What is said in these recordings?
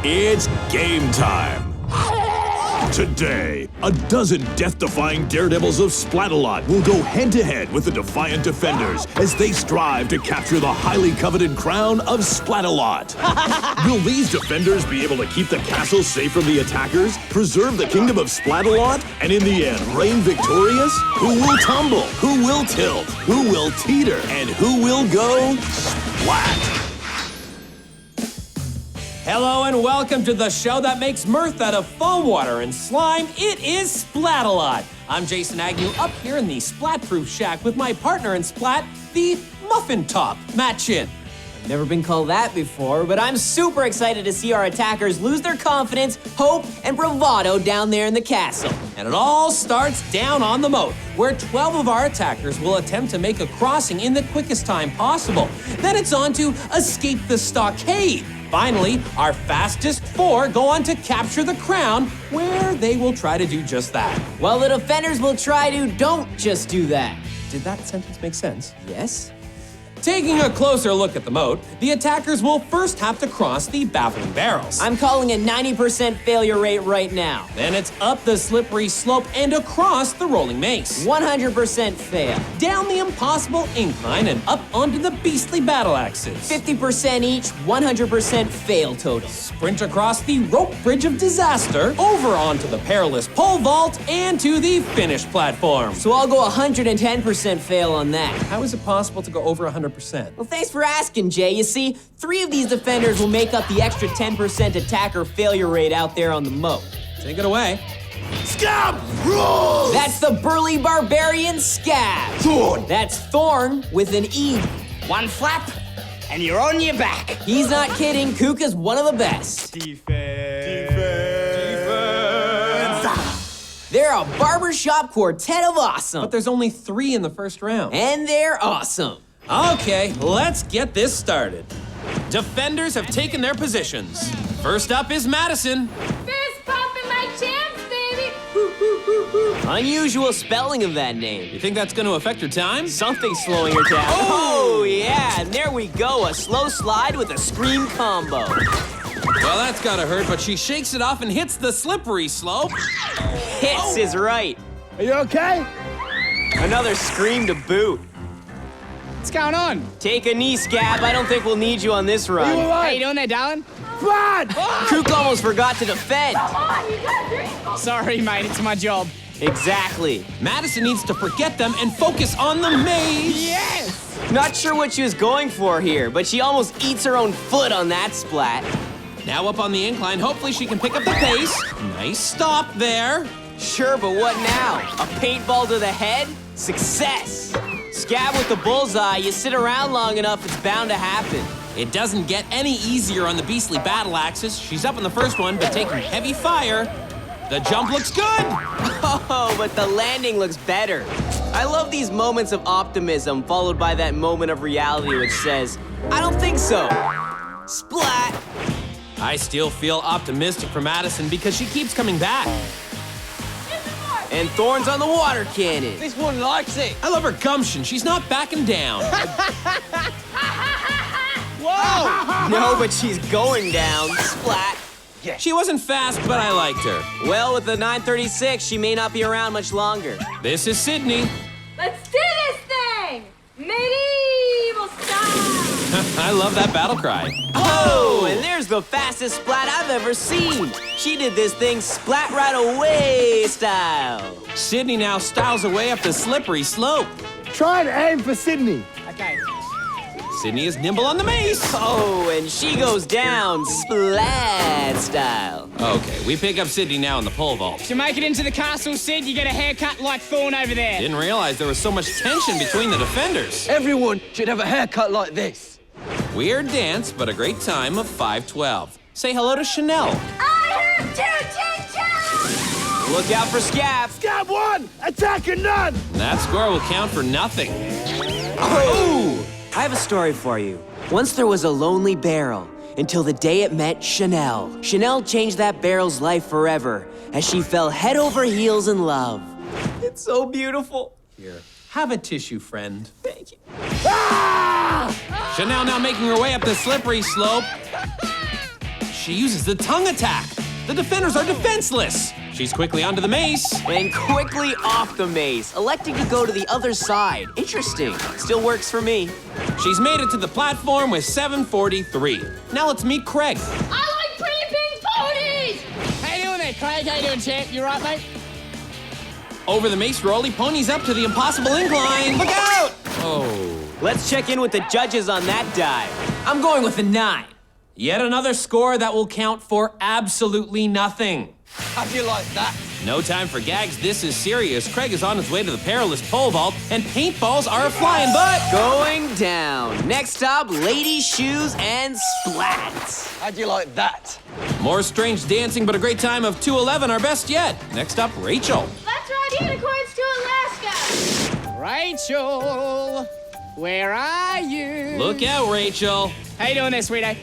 It's game time. Today, a dozen death-defying daredevils of Splatalot will go head-to-head with the defiant defenders as they strive to capture the highly coveted crown of Splatalot. Will these defenders be able to keep the castle safe from the attackers, preserve the kingdom of Splatalot, and in the end, reign victorious? Who will tumble? Who will tilt? Who will teeter? And who will go splat? Hello and welcome to the show that makes mirth out of foam water and slime. It is Splatalot. I'm Jason Agnew up here in the Splat-Proof Shack with my partner in Splat, the Muffin Top, Matt Chin. I've never been called that before, but I'm super excited to see our attackers lose their confidence, hope, and bravado down there in the castle. And it all starts down on the moat, where 12 of our attackers will attempt to make a crossing in the quickest time possible. Then it's on to escape the Stockade. Finally, our fastest 4 go on to capture the crown, where they will try to do just that. While the defenders will try to don't just do that. Did that sentence make sense? Yes? Taking a closer look at the moat, the attackers will first have to cross the Baffling Barrels. I'm calling a 90% failure rate right now. Then it's up the slippery slope and across the rolling mace. 100% fail. Down the impossible incline and up onto the beastly battle axes. 50% each, 100% fail total. Sprint across the rope bridge of disaster, over onto the perilous pole vault, and to the finish platform. So I'll go 110% fail on that. How is it possible to go over 100%? Well, thanks for asking, Jay. You see, 3 of these defenders will make up the extra 10% attacker failure rate out there on the moat. Take it away. Skabb rules! That's the burly barbarian Skabb. Thorne! That's Thorne with an E. One flap, and you're on your back. He's not kidding. Kooka's one of the best. They're a barbershop quartet of awesome. But there's only 3 in the first round. And they're awesome. Okay, let's get this started. Defenders have taken their positions. First up is Madison. Fist pumping like champs, baby! Unusual spelling of that name. You think that's going to affect her time? Something's slowing her down. Oh, yeah, and there we go. A slow slide with a scream combo. Well, that's gotta hurt, but she shakes it off and hits the slippery slope. Hits is right. Are you okay? Another scream to boot. What's going on? Take a knee, Skabb. I don't think we'll need you on this run. How you doing there, darling? Blood! Kook almost forgot to defend. Come on, you got 3. Sorry, mate, it's my job. Exactly. Madison needs to forget them and focus on the maze. Yes! Not sure what she was going for here, but she almost eats her own foot on that splat. Now up on the incline, hopefully she can pick up the pace. Nice stop there. Sure, but what now? A paintball to the head? Success! Skabb with the bullseye. You sit around long enough, it's bound to happen. It doesn't get any easier on the beastly battle axes. She's up in the first one, but taking heavy fire. The jump looks good. Oh, but the landing looks better. I love these moments of optimism followed by that moment of reality which says, I don't think so. Splat! I still feel optimistic for Madison because she keeps coming back. And Thorne's on the water cannon. This one likes it. I love her gumption. She's not backing down. Whoa! No, but she's going down. Splat. She wasn't fast, but I liked her. Well, with the 936, she may not be around much longer. This is Sydney. Let's do this thing! Medieval style! I love that battle cry. Oh, and there's the fastest splat I've ever seen. She did this thing splat right away style. Sydney now styles away up the slippery slope. Try and aim for Sydney. Okay. Sydney is nimble on the mace. Oh, and she goes down splat style. Okay, we pick up Sydney now in the pole vault. To make it into the castle, Sid, you get a haircut like Thorne over there. Didn't realize there was so much tension between the defenders. Everyone should have a haircut like this. Weird dance, but a great time of 5:12. Say hello to Chanel. I have 2 chin-chows! Look out for Skabb. Skabb 1, attacker none. That score will count for nothing. Oh! I have a story for you. Once there was a lonely barrel until the day it met Chanel. Chanel changed that barrel's life forever as she fell head over heels in love. It's so beautiful. Here, have a tissue, friend. Thank you. Chanel now making her way up the slippery slope. she uses the tongue attack. The defenders are defenseless. She's quickly onto the mace. And quickly off the mace, electing to go to the other side. Interesting. Still works for me. She's made it to the platform with 743. Now let's meet Craig. I like pretty pink ponies! How you doing there, Craig? How you doing, champ? You right, mate? Over the mace roll, he ponies up to the impossible incline. Look out! Oh. Let's check in with the judges on that dive. I'm going with a 9. Yet another score that will count for absolutely nothing. How do you like that? No time for gags, this is serious. Craig is on his way to the perilous pole vault, and paintballs are flying, but... Going down. Next up, ladies' shoes and splats. How do you like that? More strange dancing, but a great time of 2:11, our best yet. Next up, Rachel. Let's ride unicorns to Alaska! Rachel, where are you? Look out, Rachel. How you doing there, sweetie?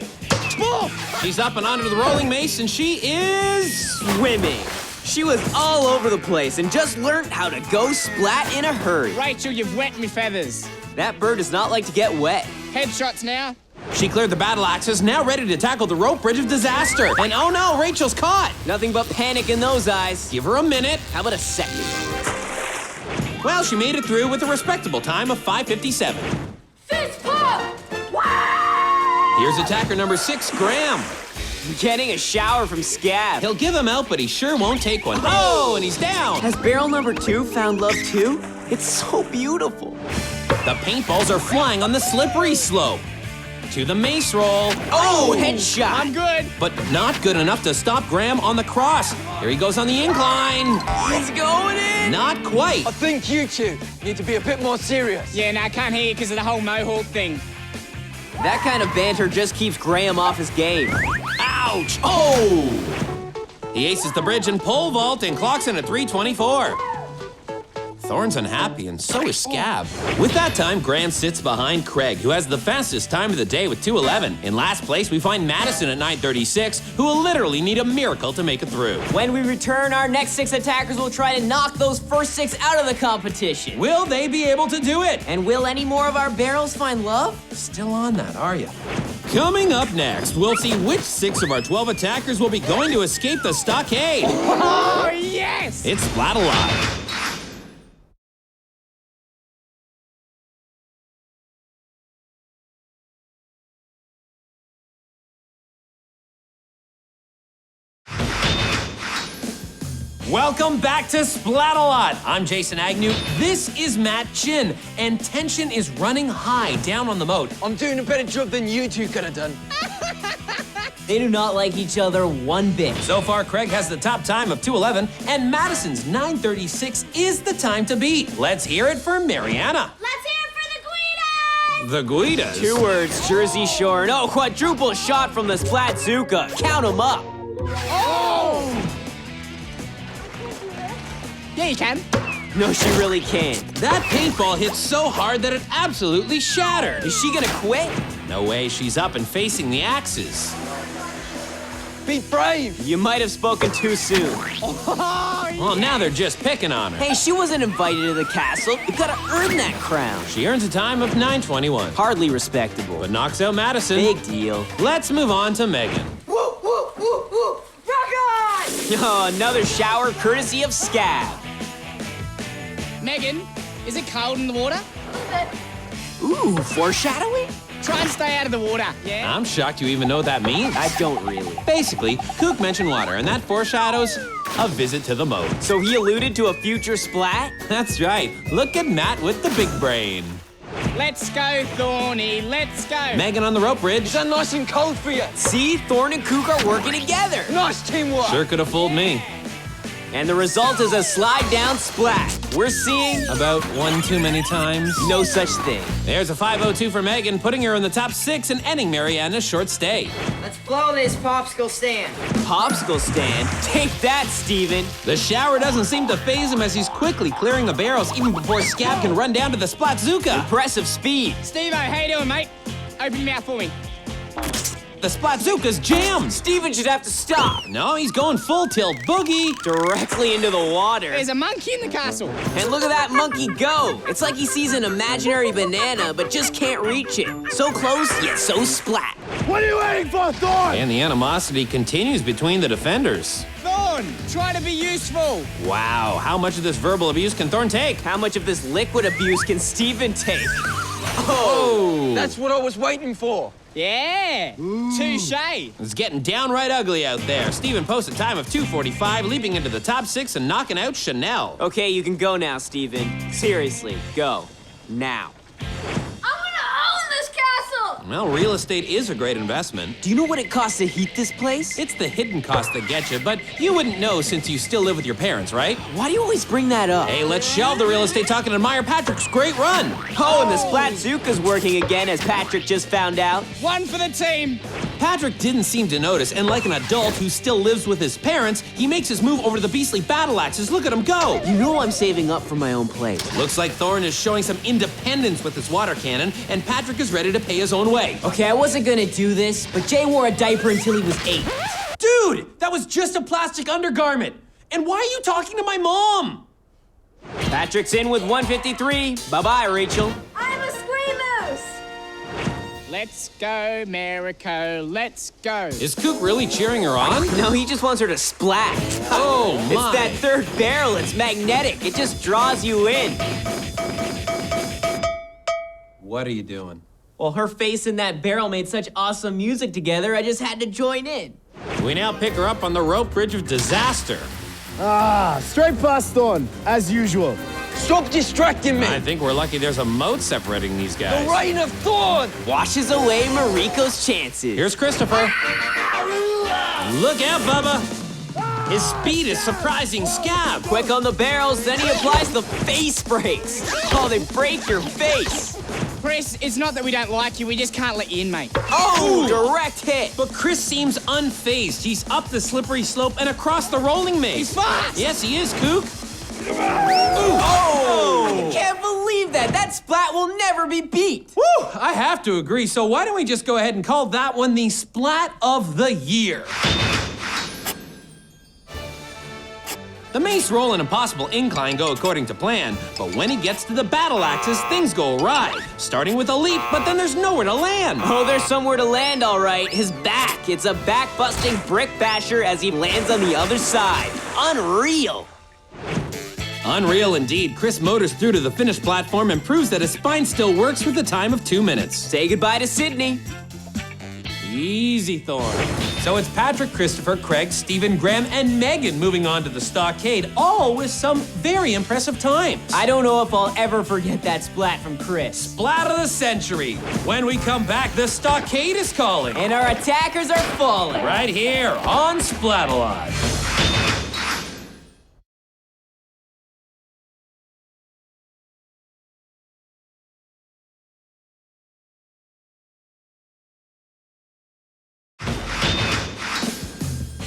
She's up and onto the rolling mace, and she is... Swimming. She was all over the place and just learned how to go splat in a hurry. Rachel, you've wet me feathers. That bird does not like to get wet. Headshots now. She cleared the battle axes, now ready to tackle the rope bridge of disaster. And oh no, Rachel's caught. Nothing but panic in those eyes. Give her a minute. How about a second? Well, she made it through with a respectable time of 5:57. Fist pump! Here's attacker number 6, Graham. Getting a shower from Skabb. He'll give him out, but he sure won't take one. Oh, and he's down. Has barrel number 2 found love too? It's so beautiful. The paintballs are flying on the slippery slope. To the mace roll. Oh, headshot. I'm good. But not good enough to stop Graham on the cross. Here he goes on the incline. He's going in. Not quite. I think you two need to be a bit more serious. Yeah, no, I can't hear you because of the whole mohawk thing. That kind of banter just keeps Graham off his game. Ouch! Oh! He aces the bridge and pole vault and clocks in at 3:24. Thorne's unhappy, and so is Skabb. With that time, Graham sits behind Craig, who has the fastest time of the day with 2:11. In last place, we find Madison at 9:36, who will literally need a miracle to make it through. When we return, our next 6 attackers will try to knock those first 6 out of the competition. Will they be able to do it? And will any more of our barrels find love? Still on that, are you? Coming up next, we'll see which 6 of our 12 attackers will be going to escape the stockade. Oh, yes! It's Splatalot. Welcome back to Splatalot. I'm Jason Agnew. This is Matt Chin, and tension is running high down on the moat. I'm doing a better job than you two could have done. They do not like each other one bit. So far, Craig has the top time of 2:11, and Madison's 9:36 is the time to beat. Let's hear it for Mariana. Let's hear it for the Guidas! The Guidas. 2 words, Jersey Shore. No, quadruple shot from the Splatzuka. Count them up. Oh! Yeah, you can. No, she really can't. That paintball hit so hard that it absolutely shattered. Is she gonna quit? No way, she's up and facing the axes. Be brave. You might have spoken too soon. Well, now they're just picking on her. Hey, she wasn't invited to the castle. You gotta earn that crown. She earns a time of 9:21, Hardly respectable. but knocks out Madison. Big deal. Let's move on to Megan. Woo, woo, woo, woo! Rock on! Oh, another shower courtesy of Skabb. Megan, is it cold in the water? Ooh, foreshadowing? Try and stay out of the water, yeah? I'm shocked you even know what that means. I don't really. Basically, Kook mentioned water, and that foreshadows a visit to the moat. So he alluded to a future splat? That's right. Look at Matt with the big brain. Let's go, Thorny, let's go. Megan on the rope bridge. Is that nice and cold for you? See, Thorne and Kook are working together. Nice teamwork. Sure could have fooled me. And the result is a slide down splat. We're seeing About one too many times. no such thing. There's a 5:02 for Megan, putting her in the top 6 and ending Mariana's short stay. Let's blow this popsicle stand. Popsicle stand? Take that, Steven. The shower doesn't seem to faze him as he's quickly clearing the barrels even before Skabb can run down to the Splatzuka. Impressive speed. Steve-O, how you doing, mate? Open your mouth for me. The Splatzuka's jammed. Steven should have to stop. No, he's going full tilt boogie. Directly into the water. There's a monkey in the castle. And look at that monkey go. It's like he sees an imaginary banana, but just can't reach it. So close, yet so splat. What are you waiting for, Thorne? And the animosity continues between the defenders. Thorne, try to be useful. Wow, how much of this verbal abuse can Thorne take? How much of this liquid abuse can Steven take? Oh! That's what I was waiting for. Yeah, touche. It's getting downright ugly out there. Steven posts a time of 2:45, leaping into the top 6 and knocking out Chanel. Okay, you can go now, Steven. Seriously, go. Now. I'm gonna own this castle! Well, real estate is a great investment. Do you know what it costs to heat this place? It's the hidden costs that get you, but you wouldn't know since you still live with your parents, right? Why do you always bring that up? Hey, let's shelve the real estate talk and admire Patrick's great run. Oh, and the Splatzuka's working again, as Patrick just found out. One for the team. Patrick didn't seem to notice, and like an adult who still lives with his parents, he makes his move over to the beastly battle axes. Look at him go! You know I'm saving up for my own place. Looks like Thorne is showing some independence with his water cannon, and Patrick is ready to pay his own way. Okay, I wasn't gonna do this, but Jay wore a diaper until he was 8. Dude, that was just a plastic undergarment. And why are you talking to my mom? Patrick's in with 153. Bye-bye, Rachel. I'm a squeamoose! Let's go, Mariko. Let's go. Is Kook really cheering her on? No, he just wants her to splat. Oh, my. It's that third barrel. It's magnetic. It just draws you in. What are you doing? Well, her face and that barrel made such awesome music together, I just had to join in. We now pick her up on the rope bridge of disaster. Straight past Thorne, as usual. Stop distracting me. I think we're lucky there's a moat separating these guys. The reign of Thorne. Washes away Mariko's chances. Here's Christopher. Look out, Bubba. His speed is surprising Skabb. Quick on the barrels, then he applies the face brakes. Oh, they break your face. Chris, it's not that we don't like you, we just can't let you in, mate. Oh, direct hit. But Chris seems unfazed. He's up the slippery slope and across the rolling maze. He's fast. Yes, he is, Kook. Oh! I can't believe that. That splat will never be beat. Woo! I have to agree. So why don't we just go ahead and call that one the Splat of the Year? The mace roll and impossible incline go according to plan, but when he gets to the battle axes, things go awry. Starting with a leap, but then there's nowhere to land. Oh, there's somewhere to land, all right. His back. It's a back-busting brick basher as he lands on the other side. Unreal. Unreal indeed. Chris motors through to the finish platform and proves that his spine still works with a time of 2 minutes. Say goodbye to Sydney. Easy, Thorne. So it's Patrick, Christopher, Craig, Stephen, Graham, and Megan moving on to the Stockade, all with some very impressive times. I don't know if I'll ever forget that splat from Chris. Splat of the century. When we come back, the Stockade is calling. And our attackers are falling. Right here on Splatalot.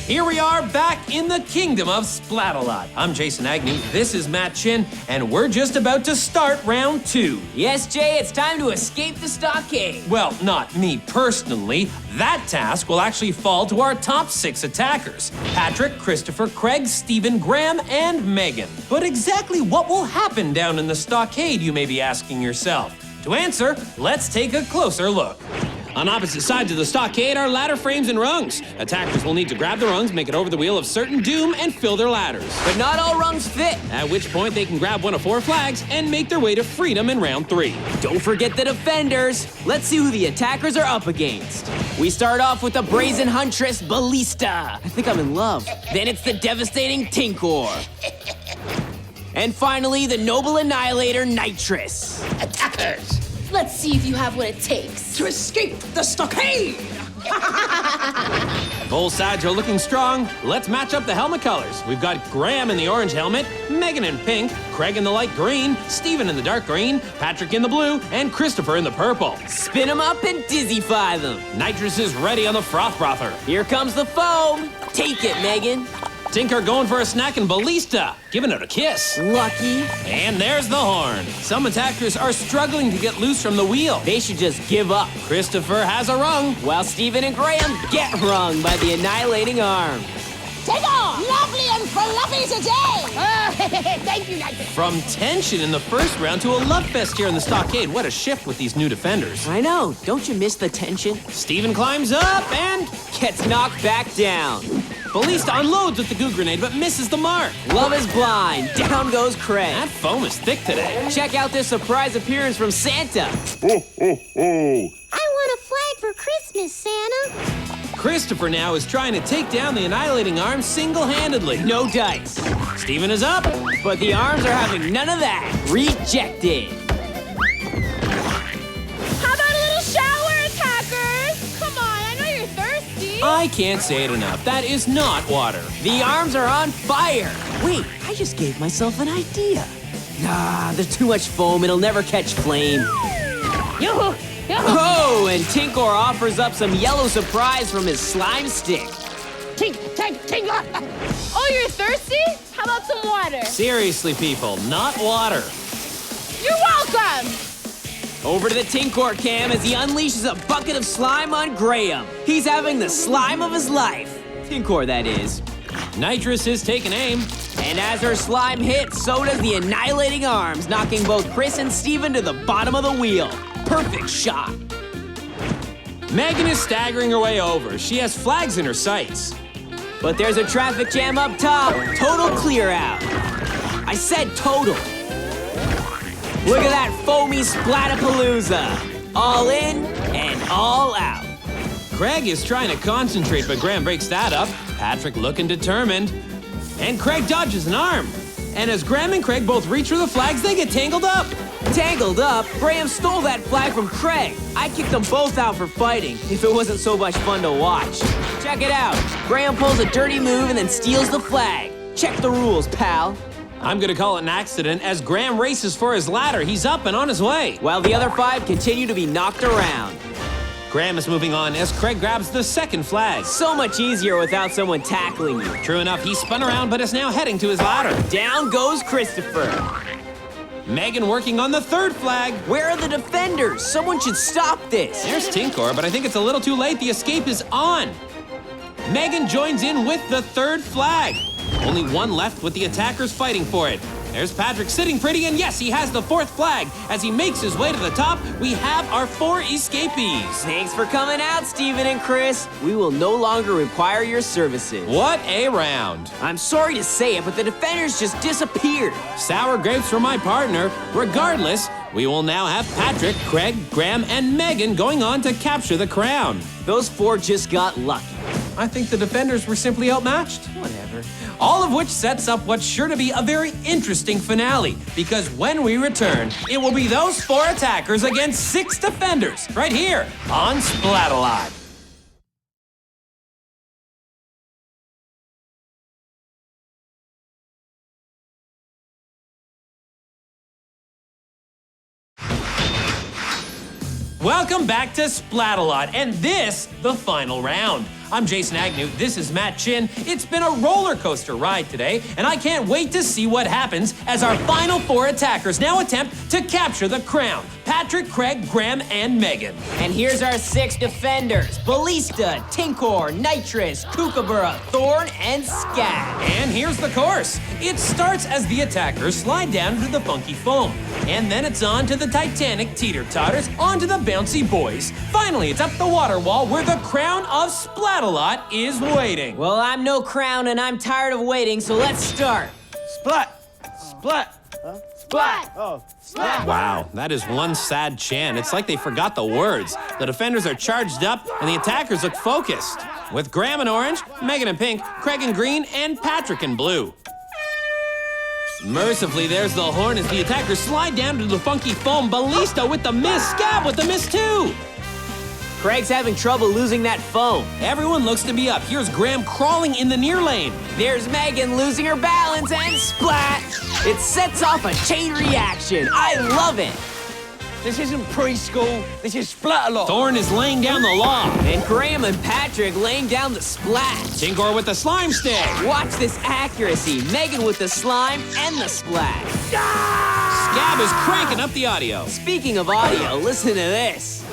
Here we are back in the kingdom of Splatalot. I'm Jason Agnew, this is Matt Chin, and we're just about to start round 2. Yes, Jay, it's time to escape the stockade. Well, not me personally. That task will actually fall to our top 6 attackers: Patrick, Christopher, Craig, Stephen, Graham, and Megan. But exactly what will happen down in the stockade, you may be asking yourself. To answer, let's take a closer look. On opposite sides of the stockade are ladder frames and rungs. Attackers will need to grab the rungs, make it over the wheel of certain doom, and fill their ladders. But not all rungs fit. At which point they can grab one of 4 flags and make their way to freedom in round 3. Don't forget the defenders. Let's see who the attackers are up against. We start off with the brazen huntress, Ballista. I think I'm in love. Then it's the devastating Tinkor. And finally, the noble annihilator, Nitrous. Attackers! Let's see if you have what it takes to escape the stockade! Both sides are looking strong. Let's match up the helmet colors. We've got Graham in the orange helmet, Megan in pink, Craig in the light green, Stephen in the dark green, Patrick in the blue, and Christopher in the purple. Spin them up and dizzyfy them. Nitrous is ready on the froth brother. Here comes the foam. Take it, Megan. Tinker going for a snack and Ballista giving it a kiss. Lucky. And there's the horn. Some attackers are struggling to get loose from the wheel. They should just give up. Christopher has a rung. While Stephen and Graham get rung by the annihilating arm. Take on! Lovely and fluffy today! Thank you, Knight. From tension in the first round to a love fest here in the Stockade. What a shift with these new defenders. I know. Don't you miss the tension? Stephen climbs up and Gets knocked back down. Ballista unloads with the goo grenade but misses the mark. Love is blind. Down goes Craig. That foam is thick today. Check out this surprise appearance from Santa. I want a flag for Christmas, Santa. Christopher now is trying to take down the annihilating arm single-handedly. No dice. Stephen is up. But the arms are having none of that. Rejected. How about a little shower, attackers? Come on, I know you're thirsty. I can't say it enough. That is not water. The arms are on fire. Wait, I just gave myself an idea. Nah, there's too much foam. It'll never catch flame. Yoo-hoo! Oh, and Tinkor offers up some yellow surprise from his slime stick. Tinker! Oh, you're thirsty? How about some water? Seriously, people, not water. You're welcome! Over to the Tinkor cam as he unleashes a bucket of slime on Graham. He's having the slime of his life. Tinkor, that is. Nitrous is taking aim. And as her slime hits, so does the annihilating arms, knocking both Chris and Steven to the bottom of the wheel. Perfect shot. Megan is staggering her way over. She has flags in her sights. But there's a traffic jam up top. Total clear out. I said total. Look at that foamy splatapalooza. All in and all out. Craig is trying to concentrate, but Graham breaks that up. Patrick looking determined. And Craig dodges an arm. And as Graham and Craig both reach for the flags, they get tangled up. Tangled up? Graham stole that flag from Craig. I kicked them both out for fighting, if it wasn't so much fun to watch. Check it out. Graham pulls a dirty move and then steals the flag. Check the rules, pal. I'm gonna call it an accident as Graham races for his ladder. He's up and on his way. While the other 5 continue to be knocked around. Graham is moving on as Craig grabs the second flag. So much easier without someone tackling you. True enough, he spun around but is now heading to his ladder. Down goes Christopher. Megan working on the third flag. Where are the defenders? Someone should stop this. There's Tinkor, but I think it's a little too late. The escape is on. Megan joins in with the third flag. Only one left with the attackers fighting for it. There's Patrick sitting pretty, and yes, he has the fourth flag. As he makes his way to the top, we have our 4 escapees. Thanks for coming out, Stephen and Chris. We will no longer require your services. What a round. I'm sorry to say it, but the defenders just disappeared. Sour grapes for my partner. Regardless, we will now have Patrick, Craig, Graham, and Megan going on to capture the crown. Those 4 just got lucky. I think the defenders were simply outmatched. Whatever. All of which sets up what's sure to be a very interesting finale, because when we return, it will be those 4 attackers against 6 defenders, right here on Splatalot. Welcome back to Splatalot, and this, the final round. I'm Jason Agnew, this is Matt Chin. It's been a roller coaster ride today, and I can't wait to see what happens as our final 4 attackers now attempt to capture the crown. Patrick, Craig, Graham, and Megan. And here's our 6 defenders. Ballista, Tinkor, Nitrous, Kookaburra, Thorne, and Skabb. And here's the course. It starts as the attackers slide down into the funky foam. And then it's on to the Titanic teeter-totters, onto the bouncy boys. Finally, it's up the water wall where the crown of Splatalot is waiting. Well, I'm no crown and I'm tired of waiting, so let's start. Splat! Splat! Splat! Oh, Splat! Wow, that is one sad chant. It's like they forgot the words. The defenders are charged up and the attackers look focused. With Graham in orange, Megan in pink, Craig in green, and Patrick in blue. Mercifully, there's the horn as the attackers slide down to the funky foam. Ballista with the miss, Skabb with the miss too. Craig's having trouble losing that foam. Everyone looks to be up. Here's Graham crawling in the near lane. There's Megan losing her balance and splat! It sets off a chain reaction. I love it. This isn't preschool. This is Splatalot. Thorne is laying down the law. And Graham and Patrick laying down the splats. Tinkor with the slime stick. Watch this accuracy. Megan with the slime and the splat. Skabb is cranking up the audio. Speaking of audio, listen to this.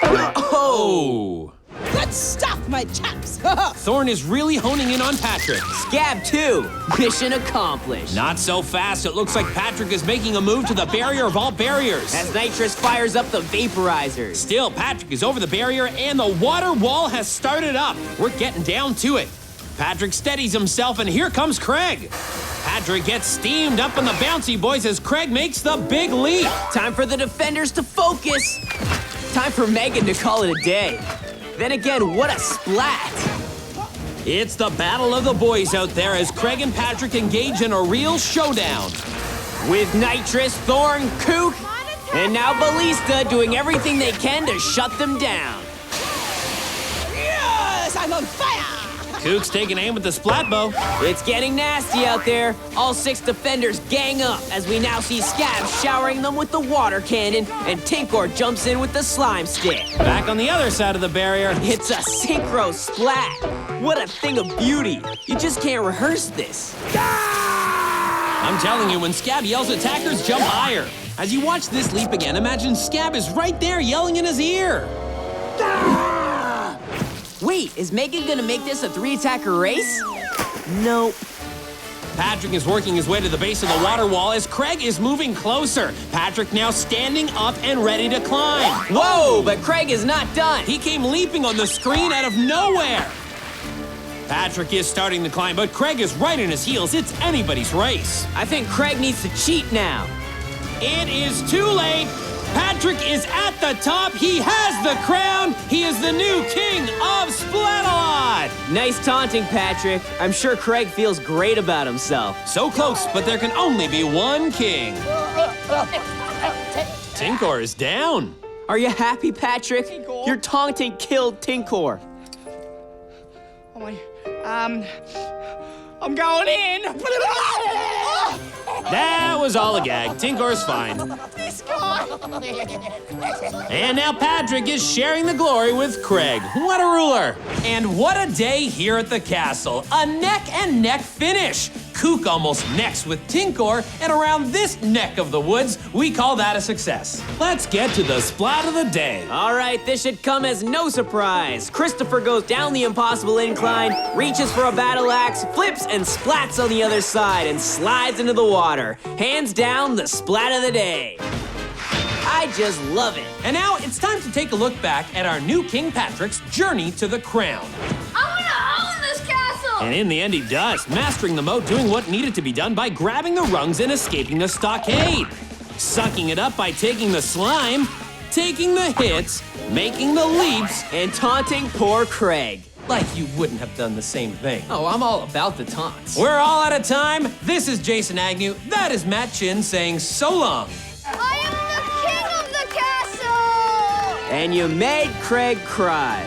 Oh! Good stuff, my chaps. Thorne is really honing in on Patrick. Skabb 2. Mission accomplished. Not so fast. It looks like Patrick is making a move to the barrier of all barriers. As Nitrous fires up the vaporizers. Still, Patrick is over the barrier and the water wall has started up. We're getting down to it. Patrick steadies himself and here comes Craig. Patrick gets steamed up on the bouncy boys as Craig makes the big leap. Time for the defenders to focus. Time for Megan to call it a day. Then again, what a splat. It's the battle of the boys out there as Craig and Patrick engage in a real showdown. With Nitrous, Thorne, Kook, and now Ballista doing everything they can to shut them down. Yes, I'm on fire. Kook's taking aim with the splat bow. It's getting nasty out there. All 6 defenders gang up as we now see Skabb showering them with the water cannon and Tinkor jumps in with the slime stick. Back on the other side of the barrier, It's a synchro splat. What a thing of beauty. You just can't rehearse this. I'm telling you, when Skabb yells, attackers jump higher. As you watch this leap again, imagine Skabb is right there yelling in his ear. Wait, is Megan gonna make this a 3-attacker race? Nope. Patrick is working his way to the base of the water wall as Craig is moving closer. Patrick now standing up and ready to climb. Whoa, but Craig is not done. He came leaping on the screen out of nowhere. Patrick is starting to climb, but Craig is right in his heels. It's anybody's race. I think Craig needs to cheat now. It is too late. Patrick is at the top. He has the crown. He is the new king of Splatalot. Nice taunting, Patrick. I'm sure Craig feels great about himself. So close, but there can only be one king. Tinkor is down. Are you happy, Patrick? Your taunting killed Tinkor. Oh my, I'm going in. That was all a gag. Tinkor's fine. This guy. And now Patrick is sharing the glory with Craig. What a ruler. And what a day here at the castle. A neck-and-neck finish. Kook almost necks with Tinkor, and around this neck of the woods, we call that a success. Let's get to the splat of the day. All right, this should come as no surprise. Christopher goes down the impossible incline, reaches for a battle axe, flips and splats on the other side, and slides into the water. Hands down, the splat of the day. I just love it. And now it's time to take a look back at our new King Patrick's journey to the crown. I'm gonna own this castle. And in the end, he does, mastering the moat, doing what needed to be done by grabbing the rungs and escaping the stockade. Sucking it up by taking the slime, taking the hits, making the leaps, And taunting poor Craig. like you wouldn't have done the same thing. Oh, I'm all about the taunts. We're all out of time. This is Jason Agnew. That is Matt Chin saying so long. I am the king of the castle. And you made Craig cry.